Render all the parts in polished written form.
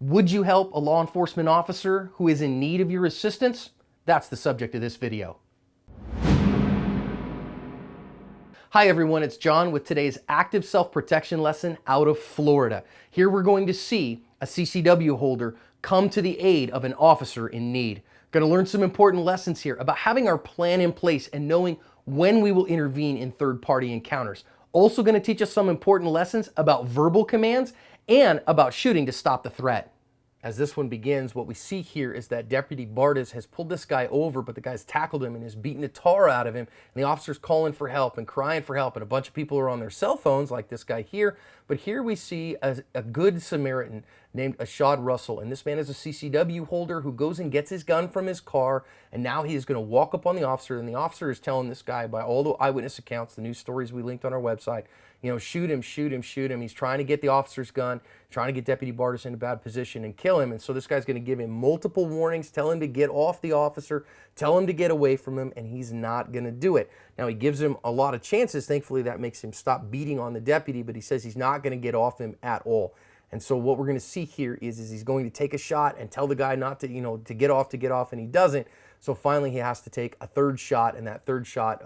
Would you help a law enforcement officer who is in need of your assistance? That's the subject of this video. Hi everyone, it's John with today's active self-protection lesson out of Florida. Here we're going to see a CCW holder come to the aid of an officer in need. Going to learn some important lessons here about having our plan in place and knowing when we will intervene in third-party encounters. Also going to teach us some important lessons about verbal commands and about shooting to stop the threat. As this one begins, what we see here is that Deputy Bartis has pulled this guy over, but the guy's tackled him and is beating the tar out of him. And the officer's calling for help and crying for help. And a bunch of people are on their cell phones, like this guy here. But here we see a Good Samaritan named Ashad Russell. And this man is a CCW holder who goes and gets his gun from his car. And now he is going to walk up on the officer. And the officer is telling this guy, by all the eyewitness accounts, the news stories we linked on our website, you know, shoot him, shoot him, shoot him. He's trying to get the officer's gun, trying to get Deputy Bartis in a bad position and kill him. And so this guy's going to give him multiple warnings, tell him to get off the officer, tell him to get away from him, and he's not going to do it. Now, he gives him a lot of chances. Thankfully, that makes him stop beating on the deputy, but he says he's not going to get off him at all. And so what we're going to see here is he's going to take a shot and tell the guy not to, to get off, and he doesn't. So finally, he has to take a third shot, and that third shot,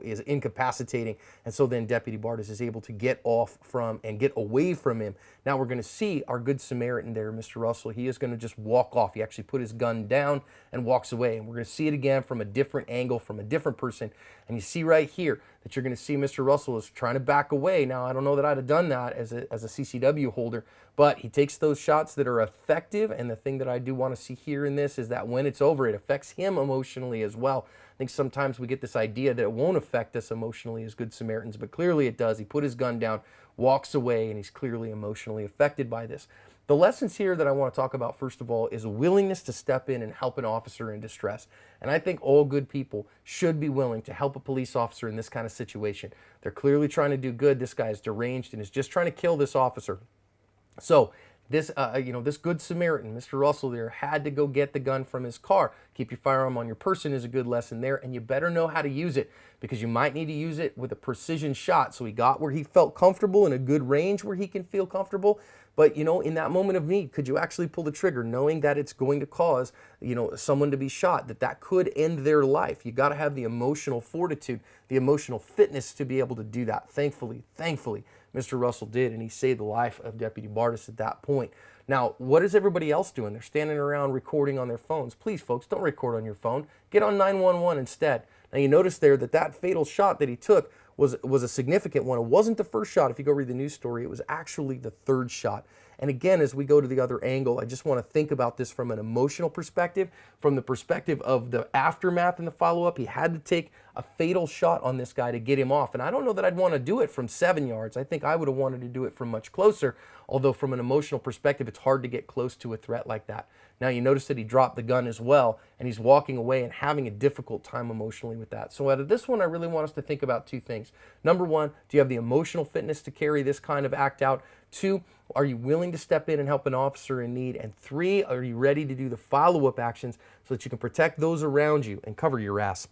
is incapacitating. And so then Deputy Bartis is able to get off from and get away from him. Now we're going to see our Good Samaritan there, Mr. Russell. He is going to just walk off. He actually put his gun down and walks away. And we're going to see it again from a different angle, from a different person. And you see right here that you're going to see Mr. Russell is trying to back away. Now, I don't know that I'd have done that as a CCW holder, but he takes those shots that are effective. And the thing that I do want to see here in this is that when it's over, it affects him emotionally as well. I think sometimes we get this idea that it won't affect us emotionally as Good Samaritans, but clearly it does. He put his gun down, walks away, and he's clearly emotionally affected by this. The lessons here that I want to talk about, first of all, is a willingness to step in and help an officer in distress. And I think all good people should be willing to help a police officer in this kind of situation. They're clearly trying to do good. This guy is deranged and is just trying to kill this officer. So this Good Samaritan, Mr. Russell there, had to go get the gun from his car. Keep your firearm on your person is a good lesson there, and you better know how to use it because you might need to use it with a precision shot. So he got where he felt comfortable in a good range where he can feel comfortable. But, in that moment of need, could you actually pull the trigger knowing that it's going to cause, someone to be shot, that could end their life? You got to have the emotional fortitude, the emotional fitness to be able to do that. Thankfully, Mr. Russell did, and he saved the life of Deputy Bartis at that point. Now, what is everybody else doing? They're standing around recording on their phones. Please, folks, don't record on your phone. Get on 911 instead. Now, you notice there that fatal shot that he took was a significant one. It wasn't the first shot. If you go read the news story, it was actually the third shot. And again, as we go to the other angle, I just want to think about this from an emotional perspective, from the perspective of the aftermath and the follow-up. He had to take a fatal shot on this guy to get him off. And I don't know that I'd want to do it from 7 yards. I think I would have wanted to do it from much closer, although from an emotional perspective, it's hard to get close to a threat like that. Now, you notice that he dropped the gun as well, and he's walking away and having a difficult time emotionally with that. So out of this one, I really want us to think about two things. Number one, do you have the emotional fitness to carry this kind of act out? Two, are you willing to step in and help an officer in need? And three, are you ready to do the follow-up actions so that you can protect those around you and cover your ass?